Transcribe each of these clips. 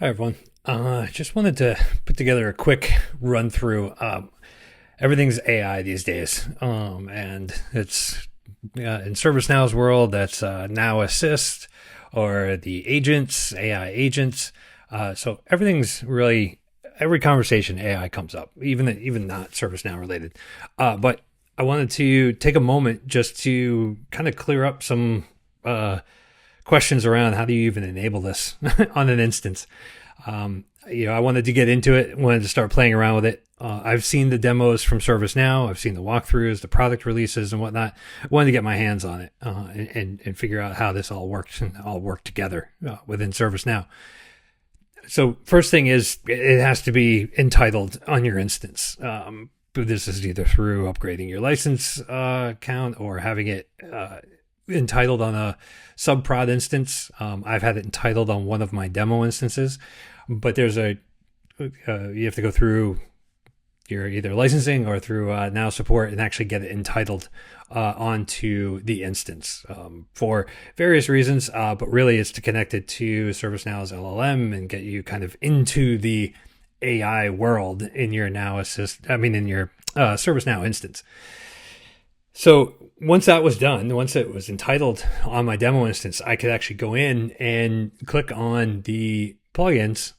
Hi, everyone. Just wanted to put together a quick run through. Everything's AI these days, and it's in ServiceNow's world. That's Now Assist or the agents, AI agents. So everything's really every conversation AI comes up, even not ServiceNow related. But I wanted to take a moment just to kind of clear up some questions around how do you even enable this on an instance. I wanted to get into it, wanted to start playing around with it. I've seen the demos from ServiceNow. I've seen the walkthroughs, the product releases, and whatnot. I wanted to get my hands on it and figure out how this all works and all work together within ServiceNow. So first thing is it has to be entitled on your instance. This is either through upgrading your license count or having it entitled on a subprod instance. I've had it entitled on one of my demo instances, but there's you have to go through your either licensing or through Now Support and actually get it entitled onto the instance for various reasons. But really, it's to connect it to ServiceNow's LLM and get you kind of into the AI world in your Now Assist. In your ServiceNow instance. So once that was done, once it was entitled on my demo instance, I could actually go in and click on the plugins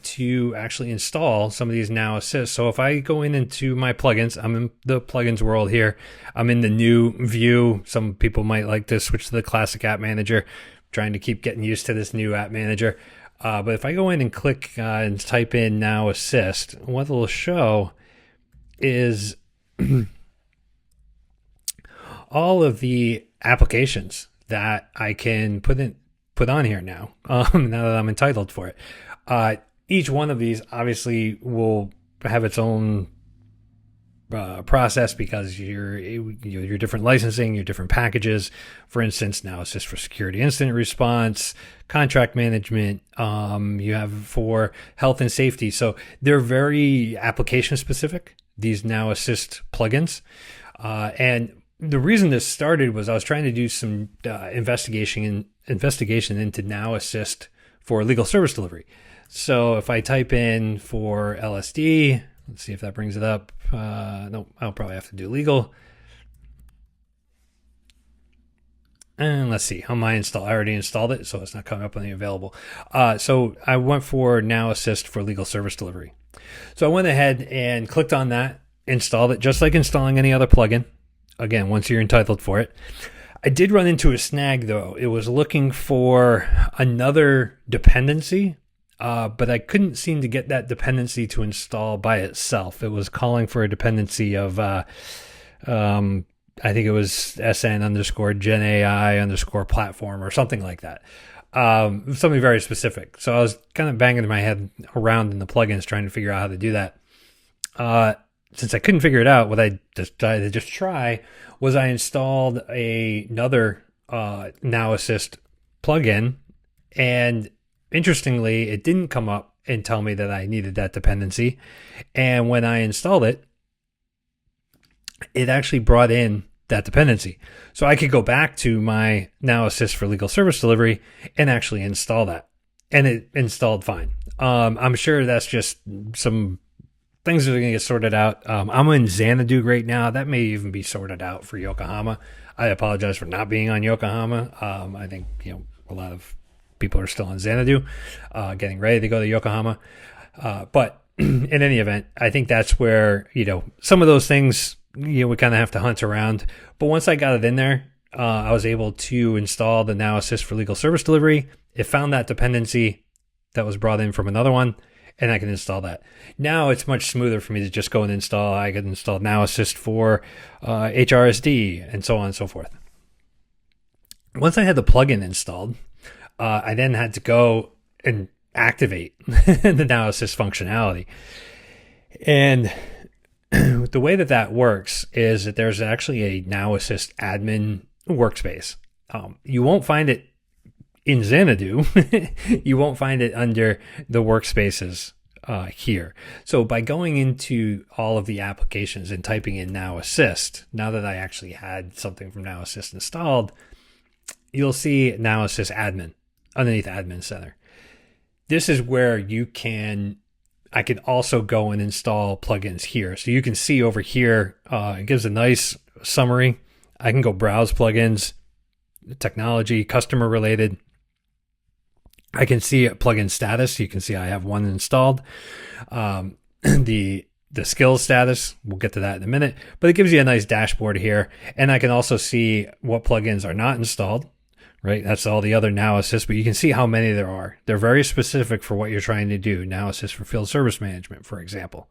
to actually install some of these Now Assist. So if I go into my plugins, I'm in the plugins world here. I'm in the new view. Some people might like to switch to the classic app manager. I'm trying to keep getting used to this new app manager. But if I go in and click and type in Now Assist, what it'll show is all of the applications that I can put on here now. Now that I'm entitled for it, each one of these obviously will have its own process because your different licensing, your different packages. For instance, Now Assist for security incident response, contract management. You have for health and safety. So they're very application specific. These Now Assist plugins, and the reason this started was I was trying to do some investigation into Now Assist for legal service delivery. So if I type in for LSD, let's see if that brings it up. No, I'll probably have to do legal. And let's see how my install. I already installed it, so it's not coming up on the available. So I went for Now Assist for legal service delivery. So I went ahead and clicked on that, installed it, just like installing any other plugin. Again, once you're entitled for it. I did run into a snag, though. It was looking for another dependency, but I couldn't seem to get that dependency to install by itself. It was calling for a dependency of, I think it was SN_GenAI_platform or something like that. Something very specific. So I was kind of banging my head around in the plugins trying to figure out how to do that. Since I couldn't figure it out, what I decided to just try was I installed another Now Assist plugin, and interestingly, it didn't come up and tell me that I needed that dependency. And when I installed it, it actually brought in that dependency. So I could go back to my Now Assist for legal service delivery and actually install that. And it installed fine. I'm sure that's just some things are going to get sorted out. I'm in Xanadu right now. That may even be sorted out for Yokohama. I apologize for not being on Yokohama. I think a lot of people are still on Xanadu, getting ready to go to Yokohama. But in any event, I think that's where some of those things we kind of have to hunt around. But once I got it in there, I was able to install the Now Assist for legal service delivery. It found that dependency that was brought in from another one, and I can install that. Now it's much smoother for me to just go and install. I can install Now Assist for HRSD and so on and so forth. Once I had the plugin installed, I then had to go and activate the Now Assist functionality. And the way that works is that there's actually a Now Assist admin workspace. You won't find it in Xanadu. You won't find it under the workspaces here. So by going into all of the applications and typing in Now Assist, now that I actually had something from Now Assist installed, you'll see Now Assist admin underneath Admin Center. this is where I can also go and install plugins here. So you can see over here, it gives a nice summary. I can go browse plugins, technology, customer related. I can see plugin status. You can see I have one installed. The skills status, we'll get to that in a minute, but it gives you a nice dashboard here. And I can also see what plugins are not installed, right? That's all the other Now Assist, but you can see how many there are. They're very specific for what you're trying to do. Now Assist for field service management, for example.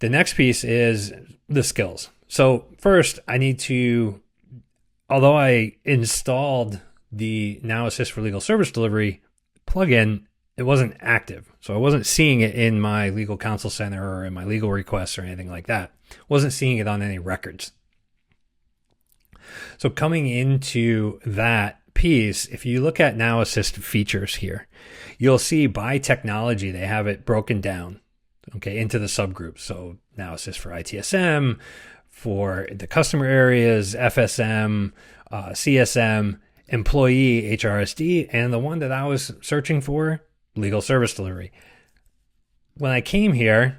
The next piece is the skills. So first I need to, although I installed the Now Assist for legal service delivery plugin, it wasn't active. So I wasn't seeing it in my legal counsel center or in my legal requests or anything like that. Wasn't seeing it on any records. So coming into that piece, if you look at Now Assist features here, you'll see by technology, they have it broken down, okay, into the subgroups. So Now Assist for ITSM, for the customer areas, FSM, CSM, employee, HRSD, and the one that I was searching for, legal service delivery. When I came here,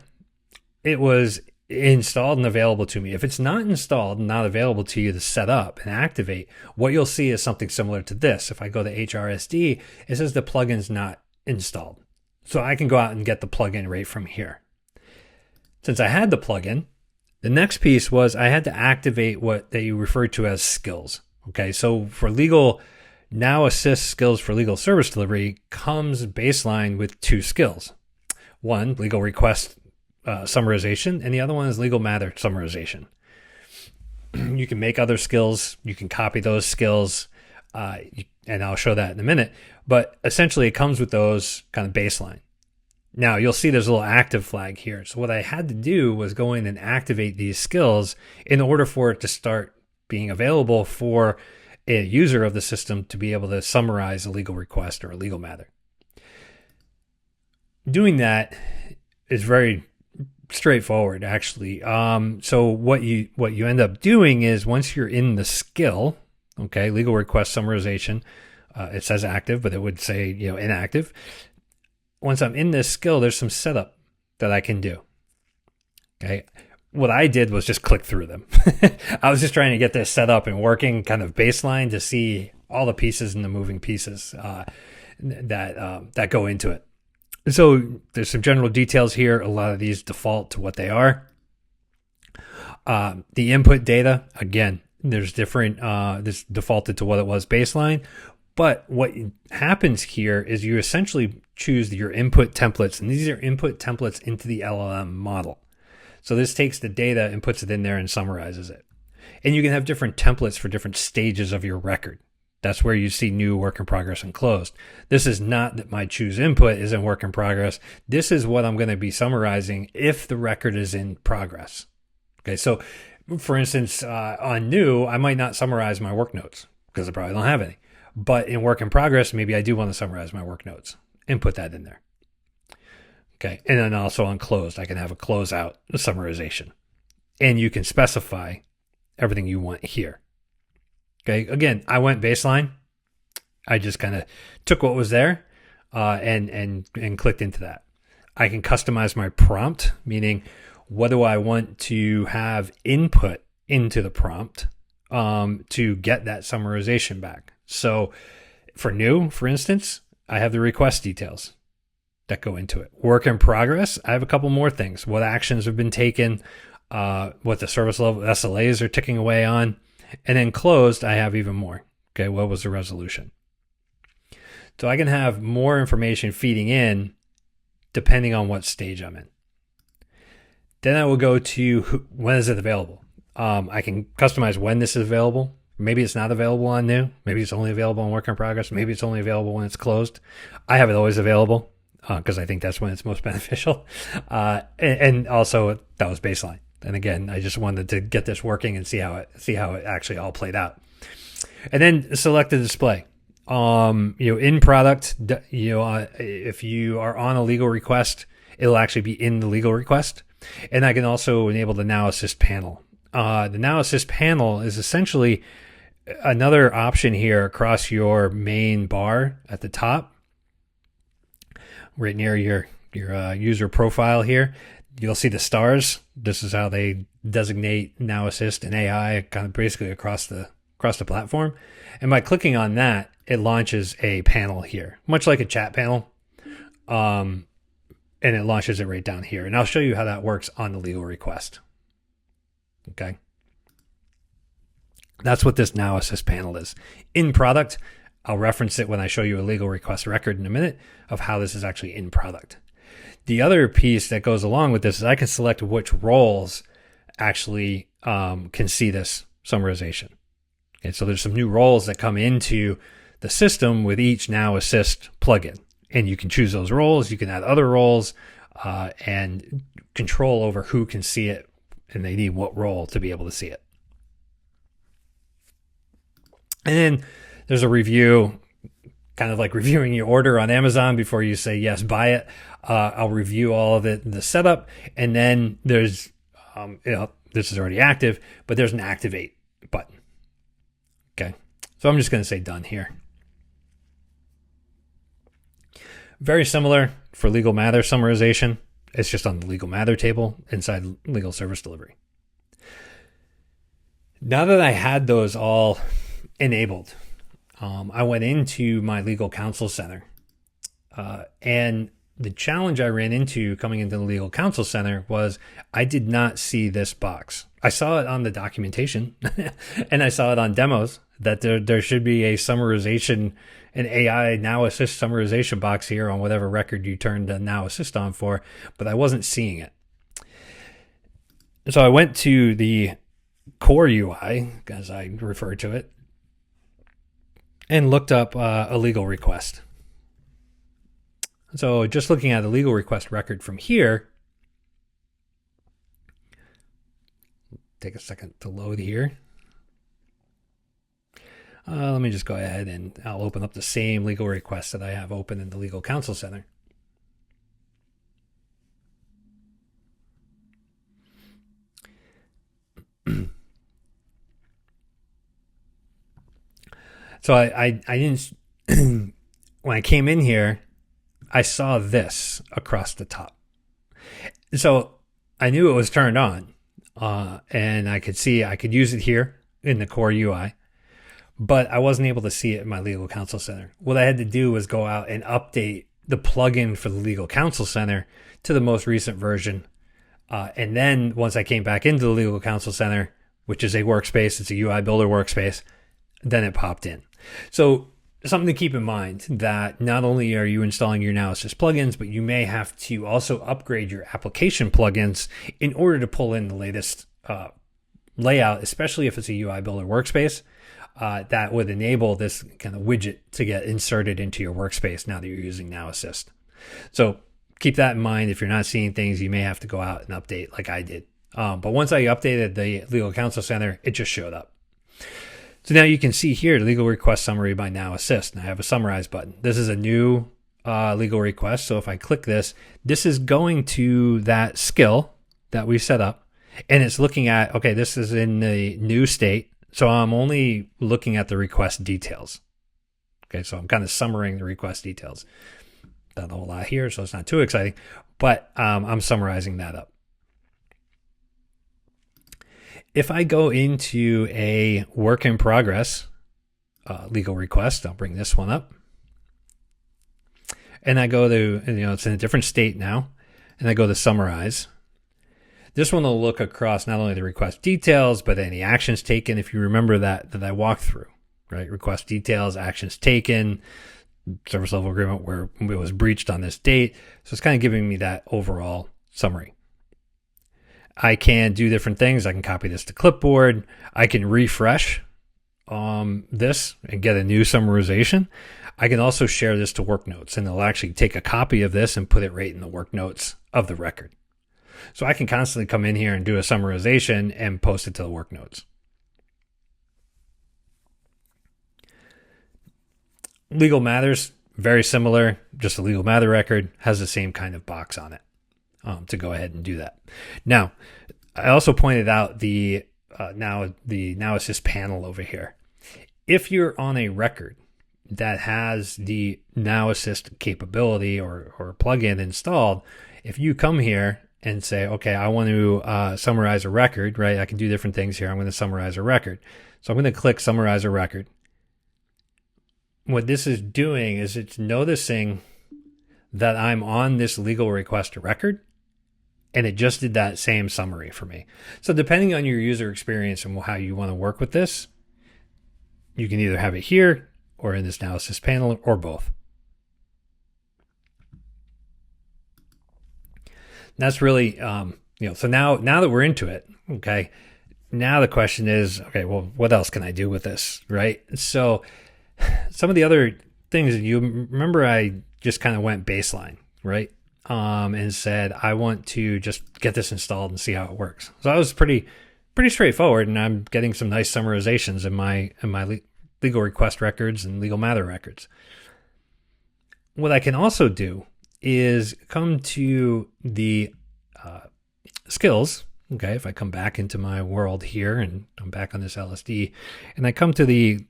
it was installed and available to me. If it's not installed and not available to you to set up and activate, what you'll see is something similar to this. If I go to HRSD, it says the plugin's not installed. So I can go out and get the plugin right from here. Since I had the plugin, the next piece was I had to activate what they refer to as skills. Okay, so for legal, Now Assist skills for legal service delivery comes baseline with two skills. One, legal request summarization, and the other one is legal matter summarization. You can make other skills. You can copy those skills, and I'll show that in a minute. But essentially, it comes with those kind of baseline. Now, you'll see there's a little active flag here. So what I had to do was go in and activate these skills in order for it to start being available for a user of the system to be able to summarize a legal request or a legal matter. Doing that is very straightforward, actually. So what you end up doing is once you're in the skill, okay, legal request summarization, it says active, but it would say, inactive. Once I'm in this skill, there's some setup that I can do. Okay. What I did was just click through them. I was just trying to get this set up and working kind of baseline to see all the pieces and the moving pieces that go into it. So there's some general details here. A lot of these default to what they are. The input data, again, there's different, this defaulted to what it was baseline. But what happens here is you essentially choose your input templates, and these are input templates into the LLM model. So this takes the data and puts it in there and summarizes it. And you can have different templates for different stages of your record. That's where you see new, work in progress, and closed. This is not that my choose input is in work in progress. This is what I'm going to be summarizing if the record is in progress. Okay, so for instance, on new, I might not summarize my work notes because I probably don't have any. But in work in progress, maybe I do want to summarize my work notes and put that in there. Okay, and then also on closed, I can have a closeout summarization. And you can specify everything you want here. Okay, again, I went baseline. I just kind of took what was there and clicked into that. I can customize my prompt, meaning what do I want to have input into the prompt to get that summarization back. So for new, for instance, I have the request details that go into it. Work in progress, I have a couple more things. What actions have been taken, what the service level SLAs are ticking away on. And then closed, I have even more. Okay, what was the resolution? So I can have more information feeding in depending on what stage I'm in. Then I will go to when is it available. I can customize when this is available. Maybe it's not available on new. Maybe it's only available on work in progress. Maybe it's only available when it's closed. I have it always available because I think that's when it's most beneficial. And also that was baseline. And again, I just wanted to get this working and see how it actually all played out. And then select the display. In product, if you are on a legal request, it'll actually be in the legal request. And I can also enable the Now Assist panel. The Now Assist panel is essentially another option here across your main bar at the top. right near your user profile here, you'll see the stars. This is how they designate Now Assist and AI kind of basically across the platform. And by clicking on that, it launches a panel here, much like a chat panel. And it launches it right down here. And I'll show you how that works on the legal request. Okay. That's what this Now Assist panel is. In product, I'll reference it when I show you a legal request record in a minute of how this is actually in product. The other piece that goes along with this is I can select which roles actually can see this summarization. Okay, so there's some new roles that come into the system with each Now Assist plugin. And you can choose those roles. You can add other roles and control over who can see it. And they need what role to be able to see it. And then there's a review, kind of like reviewing your order on Amazon before you say, yes, buy it. I'll review all of it, the setup. And then there's, this is already active, but there's an activate button. Okay. So I'm just going to say done here. Very similar for legal matter summarization. It's just on the legal matter table inside legal service delivery. Now that I had those all enabled, I went into my legal counsel center. And the challenge I ran into coming into the legal counsel center was I did not see this box. I saw it on the documentation and I saw it on demos that there should be a summarization, an AI Now Assist summarization box here on whatever record you turned the Now Assist on for, but I wasn't seeing it. So I went to the core UI, as I refer to it, and looked up a legal request. So just looking at the legal request record from here, take a second to load here. Let me just go ahead and I'll open up the same legal request that I have open in the legal counsel center. So I didn't, when I came in here, I saw this across the top. So I knew it was turned on and I could see, I could use it here in the core UI, but I wasn't able to see it in my legal counsel center. What I had to do was go out and update the plugin for the legal counsel center to the most recent version. And then once I came back into the legal counsel center, which is a workspace, it's a UI builder workspace, then it popped in. So something to keep in mind that not only are you installing your Now Assist plugins, but you may have to also upgrade your application plugins in order to pull in the latest layout, especially if it's a UI builder workspace that would enable this kind of widget to get inserted into your workspace now that you're using Now Assist. So keep that in mind. If you're not seeing things, you may have to go out and update like I did. But once I updated the legal counsel center, it just showed up. So now you can see here the legal request summary by Now Assist. And I have a summarize button. This is a new legal request. So if I click this, this is going to that skill that we set up. And it's looking at, okay, this is in the new state. So I'm only looking at the request details. Okay, so I'm kind of summarizing the request details. Not a whole lot here, so it's not too exciting. But I'm summarizing that up. If I go into a work in progress legal request, I'll bring this one up. And I go to, it's in a different state now. And I go to summarize. This one will look across not only the request details, but any actions taken. If you remember that I walked through, right? Request details, actions taken, service level agreement where it was breached on this date. So it's kind of giving me that overall summary. I can do different things. I can copy this to clipboard. I can refresh this and get a new summarization. I can also share this to work notes, and it'll actually take a copy of this and put it right in the work notes of the record. So I can constantly come in here and do a summarization and post it to the work notes. Legal matters, very similar. Just a legal matter record has the same kind of box on it. To go ahead and do that. Now, I also pointed out the Now Assist panel over here. If you're on a record, that has the Now Assist capability or plugin installed, if you come here and say, okay, I want to summarize a record, right? I can do different things here. I'm going to summarize a record. So I'm going to click summarize a record. What this is doing is it's noticing that I'm on this legal request record, and it just did that same summary for me. So depending on your user experience and how you want to work with this, you can either have it here or in this Now Assist panel or both. That's really, so now that we're into it, okay, now the question is, okay, well, what else can I do with this, right? So some of the other things, you remember I just kind of went baseline, right? And said, I want to just get this installed and see how it works. So that was pretty straightforward, and I'm getting some nice summarizations in my legal request records and legal matter records. What I can also do is come to the skills. Okay, if I come back into my world here and I'm back on this LSD, and I come to the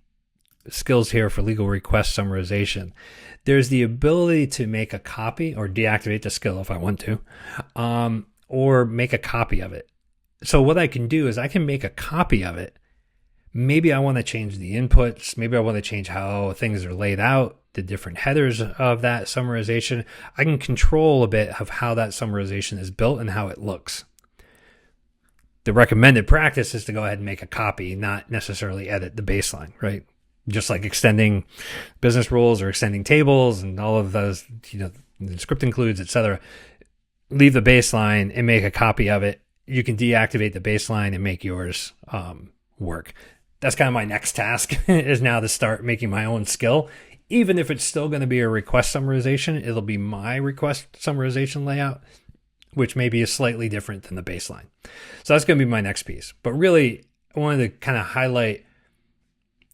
skills here for legal request summarization, there's the ability to make a copy or deactivate the skill if I want to, or make a copy of it. So what I can do is I can make a copy of it. Maybe I want to change the inputs. Maybe I want to change how things are laid out, the different headers of that summarization. I can control a bit of how that summarization is built and how it looks. The recommended practice is to go ahead and make a copy, not necessarily edit the baseline, right? Just like extending business rules or extending tables and all of those, the script includes, etc. Leave the baseline and make a copy of it. You can deactivate the baseline and make yours work. That's kind of my next task is now to start making my own skill. Even if it's still going to be a request summarization, it'll be my request summarization layout, which may be slightly different than the baseline. So that's going to be my next piece. But really, I wanted to kind of highlight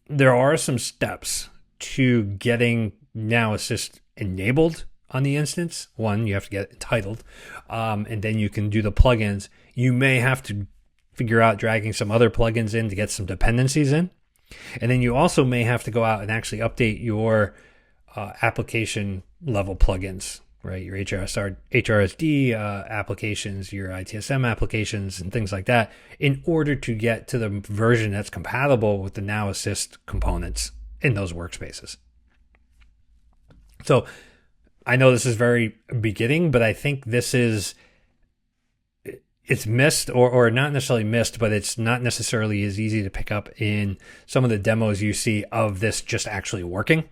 there are some steps to getting Now Assist enabled on the instance. One, you have to get it entitled, and then you can do the plugins. You may have to figure out dragging some other plugins in to get some dependencies in. And then you also may have to go out and actually update your application level plugins, right? Your HRSD applications, your ITSM applications, and things like that, in order to get to the version that's compatible with the Now Assist components in those workspaces. So I know this is very beginning, but I think this is, it's missed or not necessarily missed, but it's not necessarily as easy to pick up in some of the demos you see of this just actually working.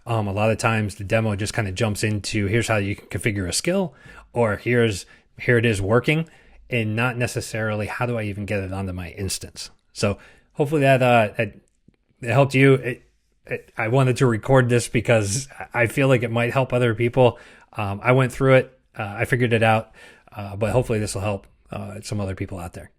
A lot of times the demo just kind of jumps into here's how you can configure a skill, or here it is working, and not necessarily how do I even get it onto my instance. So hopefully that it helped you. I wanted to record this because I feel like it might help other people. I went through it. I figured it out, but hopefully this will help some other people out there.